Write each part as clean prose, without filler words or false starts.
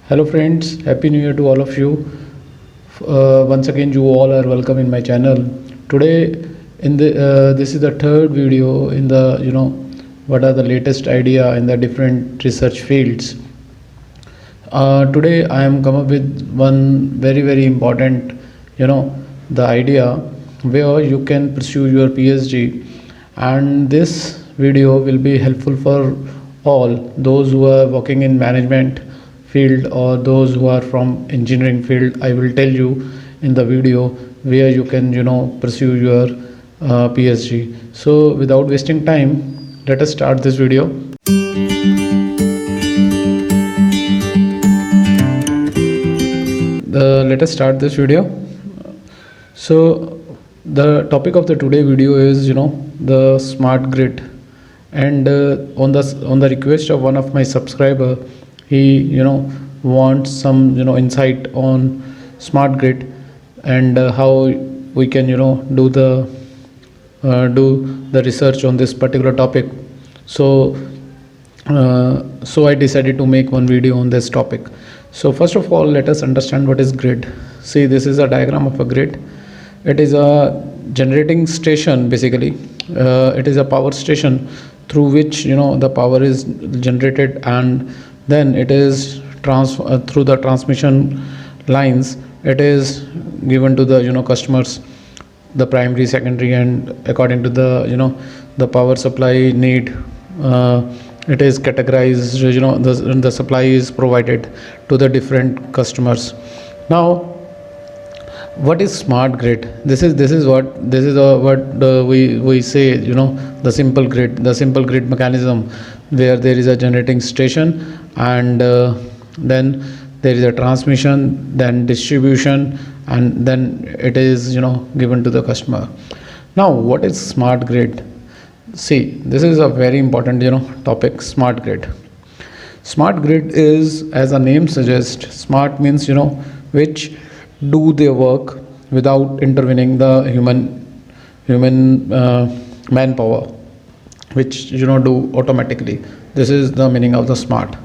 Hello, friends. Happy New Year to all of you. Once again, you all are welcome in my channel. Today, in the this is the third video in the what are the latest idea in the different research fields. Today, I am come up with one very important, the idea where you can pursue your PhD, and this video will be helpful for all those who are working in management field or those who are from engineering field. I will tell you in the video where you can pursue your PhD. So without wasting time, let us start this video. Let us start this video. So the topic of the today video is the smart grid, and on the request of one of my subscriber, he wants some insight on smart grid and how we can do the research on this particular topic. So so I decided to make one video on this topic. So first of all, let us understand what is grid. See, this is a diagram of a grid. It is a generating station basically. It is a power station through which the power is generated, and then it is through the transmission lines it is given to the customers, the primary, secondary, and according to the power supply need, it is categorized. The supply is provided to the different customers. Now, what is smart grid? This is what we say, the simple grid mechanism, where there is a generating station, and then there is a transmission, then distribution, and then it is given to the customer. Now, what is smart grid? See, this is a very important topic. Smart grid is, as a name suggests, smart means which do their work without intervening the human manpower, which do automatically. This is the meaning of the smart.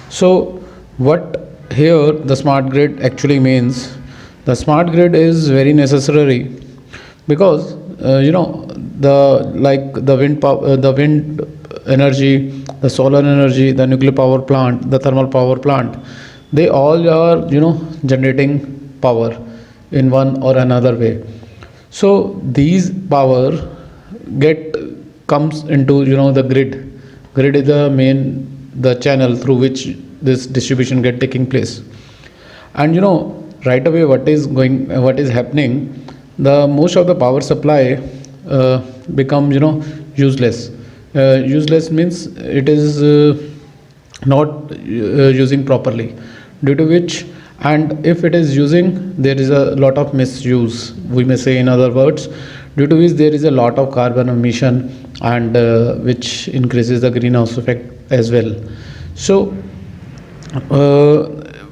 So what here the smart grid actually means? The smart grid is very necessary because the wind power, the wind energy, the solar energy, the nuclear power plant, the thermal power plant, they all are generating power in one or another way. So these power comes into the grid is the channel through which this distribution taking place. And right away what is happening, the most of the power supply become useless. Useless means it is not using properly, due to which, and if it is using, there is a lot of misuse, we may say, in other words, due to which there is a lot of carbon emission, and which increases the greenhouse effect as well. So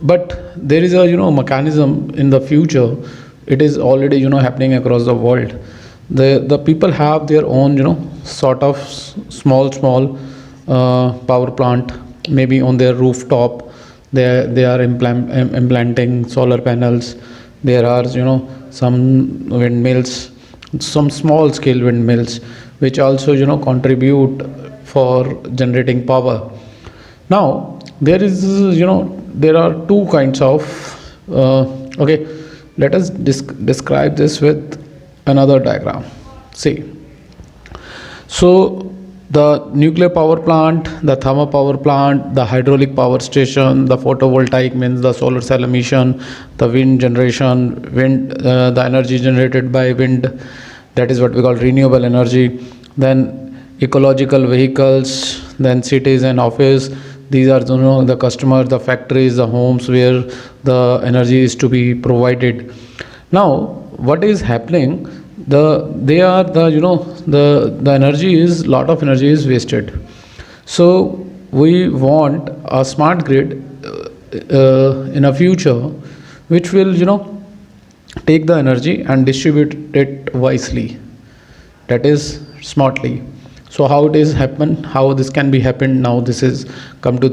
but there is a mechanism in the future. It is already happening across the world. The people have their own sort of small power plant, maybe on their rooftop. They are implanting solar panels. There are some windmills, some small scale windmills, which also contribute for generating power. Now there are two kinds of okay, let us describe this with another diagram. See, so the nuclear power plant, the thermal power plant, the hydraulic power station, the photovoltaic means the solar cell emission, the wind generation, the energy generated by wind, that is what we call renewable energy, then ecological vehicles, then cities and office. These are the customers, the factories, the homes where the energy is to be provided. Now what is happening, the energy is, lot of energy is wasted. So we want a smart grid in a future which will take the energy and distribute it wisely, that is smartly. So how this can be happened? Now this is come to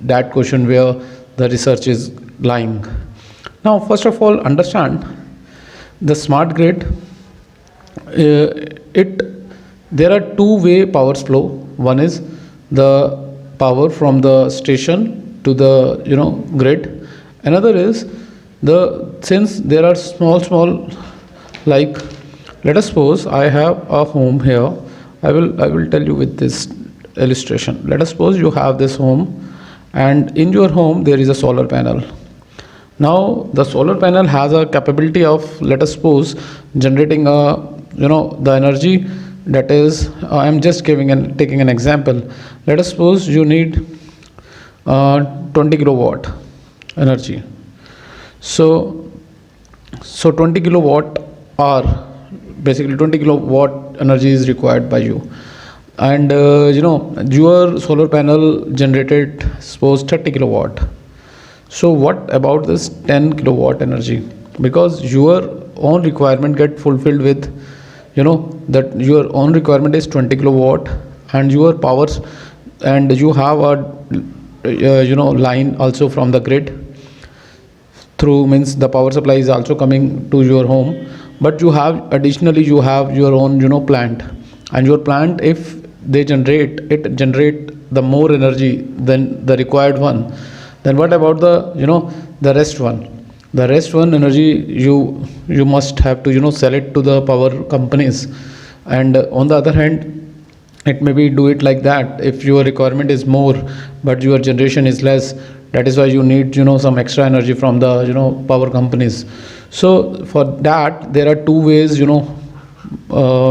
that question where the research is lying. Now, first of all, understand the smart grid. It There are two-way power flow. One is the power from the station to the grid. Another is since there are small, like, let us suppose I have a home here. I will tell you with this illustration. Let us suppose you have this home, and in your home there is a solar panel. Now the solar panel has a capability of, let us suppose, generating the energy. That is, I am just taking an example. Let us suppose you need 20 kilowatt energy. So 20 kilowatt hour, basically 20 kilowatt energy is required by you. And your solar panel generated, suppose, 30 kilowatt. So what about this 10 kilowatt energy? Because your own requirement get fulfilled with, that your own requirement is 20 kilowatt, and your powers, and you have a line also from the grid through, means the power supply is also coming to your home. But you have additionally, you have your own plant, and your plant, if they generate the more energy than the required one, then what about the rest one energy? You must have to sell it to the power companies. And on the other hand, it maybe do it like that. If your requirement is more but your generation is less, that is why you need some extra energy from the power companies. So for that, there are two ways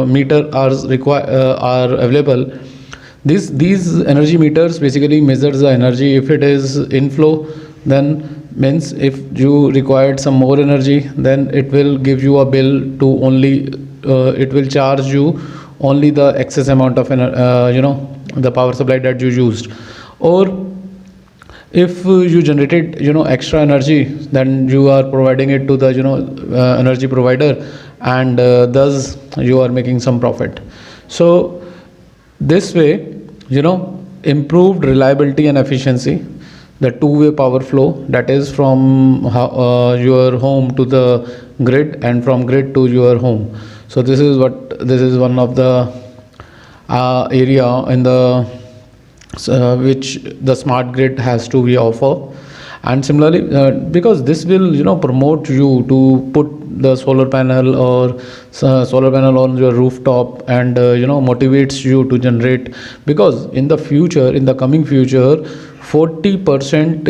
meter are available. These energy meters basically measures the energy. If it is inflow, then means if you required some more energy, then it will give you a bill to only it will charge you only the excess amount of the power supply that you used. Or if you generated extra energy, then you are providing it to the energy provider, and thus you are making some profit. So this way, improved reliability and efficiency, the two-way power flow, that is from your home to the grid, and from grid to your home. So this is one of the area in the which the smart grid has to be offer. And similarly, because this will promote you to put the solar panel on your rooftop, and motivates you to generate. Because in the coming future, 40%,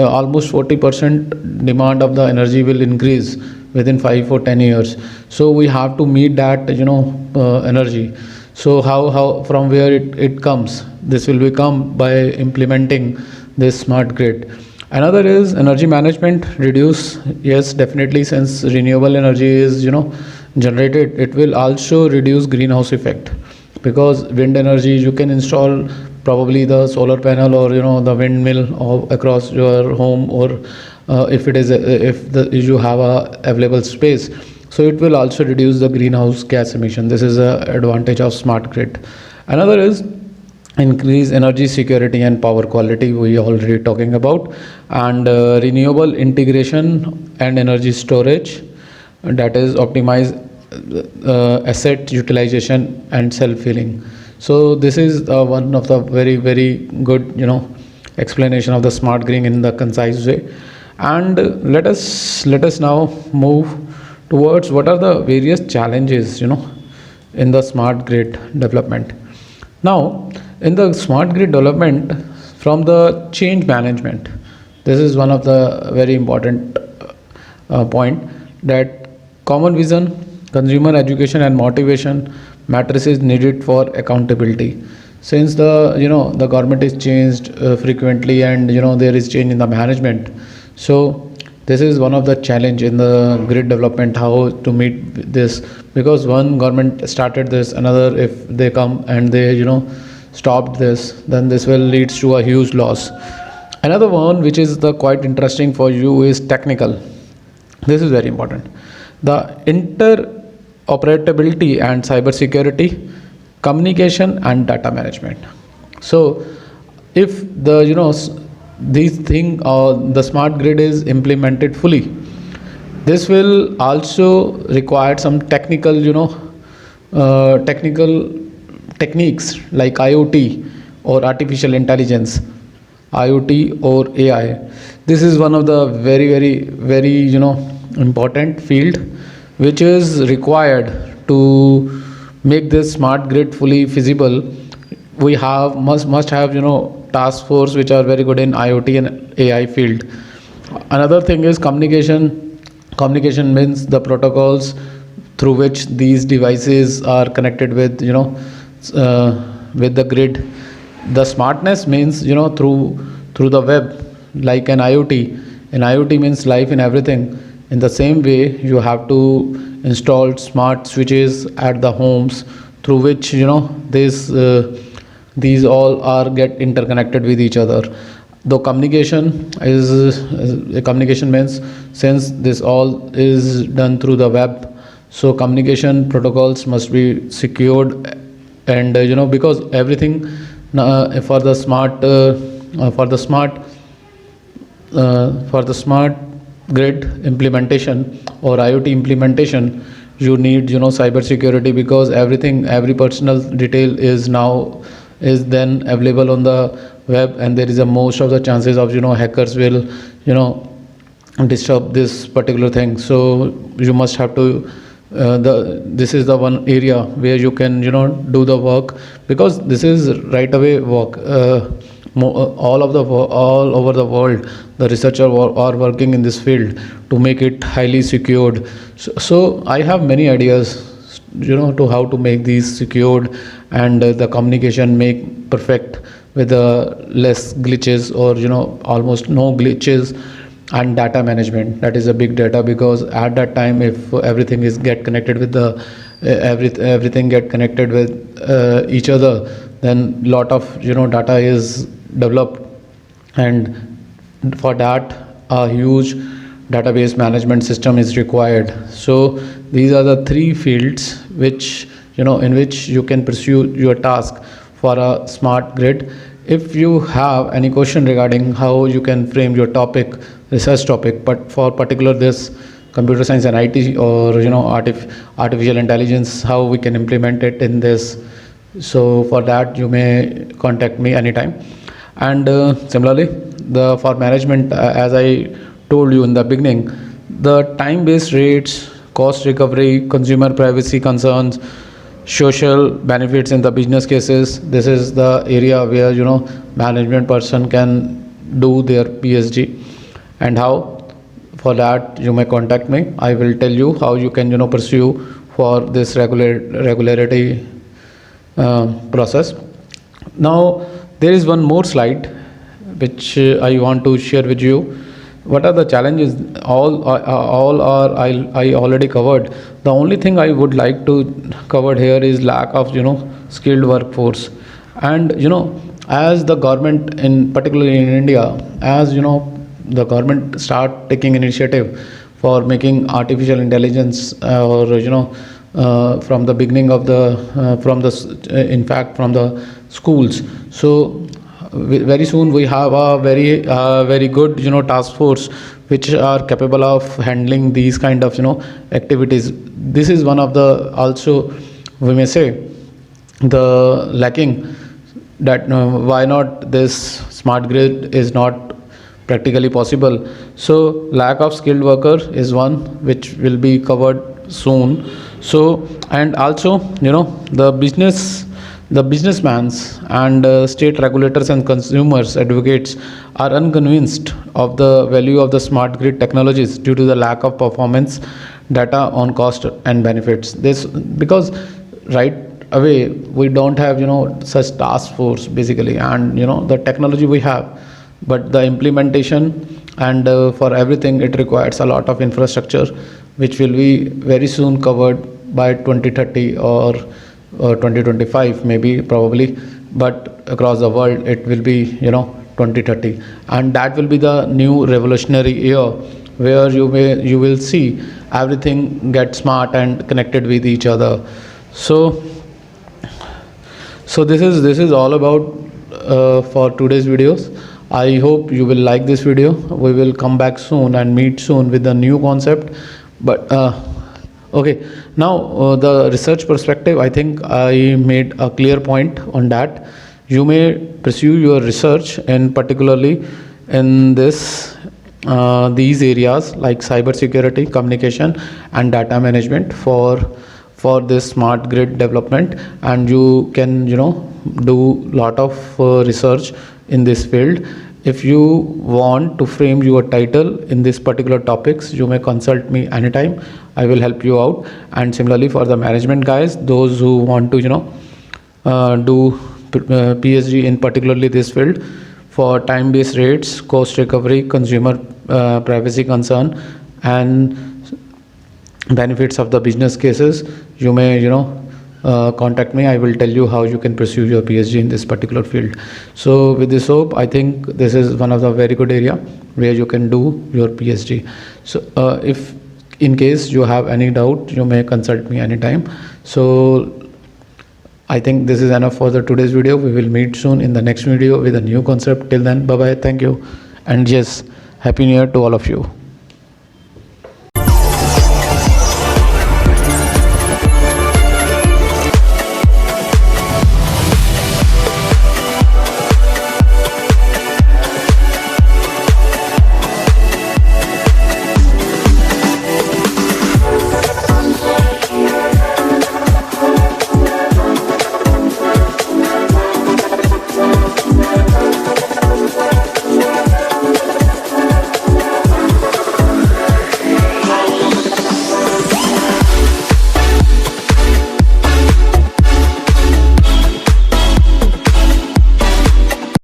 almost 40% demand of the energy will increase within 5 or 10 years. So we have to meet that energy. So how from where it comes? This will become by implementing this smart grid. Another is energy management. Reduce, yes, definitely, since renewable energy is generated, it will also reduce greenhouse effect. Because wind energy, you can install probably the solar panel or the windmill across your home, or if you have a available space. So it will also reduce the greenhouse gas emission. This is a advantage of smart grid. Another is increase energy security and power quality, we already talking about. And renewable integration and energy storage, that is optimize asset utilization and self-healing. So this is one of the very, very good explanation of the smart grid in the concise way. And let us now move towards what are the various challenges in the smart grid development. Now, in the smart grid development, from the change management, this is one of the very important point, that common vision, consumer education and motivation matrices needed for accountability. Since the government is changed frequently, and there is change in the management. So this is one of the challenge in the grid development, how to meet this. Because one government started this, another, if they come and they stopped this, then this will lead to a huge loss. Another one which is the quite interesting for you is technical. This is very important. The interoperability and cybersecurity, communication and data management. So if the these thing the smart grid is implemented fully, this will also require some technical, technical techniques like IoT or artificial intelligence, IoT or AI. This is one of the very important field which is required to make this smart grid fully feasible. We have must have task force which are very good in IoT and AI field. Another thing is communication. Communication means the protocols through which these devices are connected with with the grid. The smartness means through the web, like an IoT. An IoT means life in everything. In the same way, you have to install smart switches at the homes through which this these all are get interconnected with each other. Though communication means, since this all is done through the web, so communication protocols must be secured. And because everything for the smart for the smart grid implementation or IoT implementation, you need cyber security, because every personal detail is then available on the web, and there is a most of the chances of hackers will disturb this particular thing. So you must have to the this is the one area where you can do the work, because this is right away work. All over the world, the researchers are working in this field to make it highly secured. So I have many ideas to how to make these secured, and the communication make perfect with less glitches, or almost no glitches. And data management, that is a big data, because at that time, if everything is get connected with the everything get connected with each other, then lot of data is developed, and for that a huge database management system is required. So these are the three fields which in which you can pursue your task for a smart grid. If you have any question regarding how you can frame your topic, research topic, but for particular this computer science and IT, or artificial intelligence, how we can implement it in this, so for that you may contact me anytime. And similarly, the for management, as I told you in the beginning, the time based rates, cost recovery, consumer privacy concerns, social benefits in the business cases, this is the area where management person can do their PhD. And how? For that you may contact me. I will tell you how you can pursue for this regularity process. Now there is one more slide which I want to share with you. What are the challenges? All are I already covered. The only thing I would like to cover here is lack of skilled workforce. And as the government, in particularly in India, as the government start taking initiative for making artificial intelligence, or from the beginning of the from the in fact from the schools. So very soon we have a very good task force which are capable of handling these kind of activities. This is one of the, also we may say, the lacking, that why not this smart grid is not practically possible. So lack of skilled worker is one which will be covered soon. So, and also the businessmans and state regulators and consumers advocates are unconvinced of the value of the smart grid technologies due to the lack of performance data on cost and benefits. This because right away we don't have such task force basically, and the technology we have, but the implementation and for everything it requires a lot of infrastructure, which will be very soon covered by 2030 or 2025 maybe, probably, but across the world it will be 2030, and that will be the new revolutionary year where you will see everything get smart and connected with each other. So this is all about for today's videos. I hope you will like this video. We will come back soon and meet soon with a new concept. But okay, now the research perspective, I think I made a clear point on that. You may pursue your research and particularly in this these areas like cybersecurity, communication, and data management for this smart grid development, and you can do lot of research in this field. If you want to frame your title in this particular topics, you may consult me anytime. I will help you out. And similarly for the management guys, those who want to do PhD in particularly this field, for time based rates, cost recovery, consumer privacy concern, and benefits of the business cases, you may contact me. I will tell you how you can pursue your PhD in this particular field. So with this hope, I think this is one of the very good area where you can do your PhD. So if in case you have any doubt, you may consult me anytime. So I think this is enough for the today's video. We will meet soon in the next video with a new concept. Till then, bye bye, thank you, and yes, happy new year to all of you.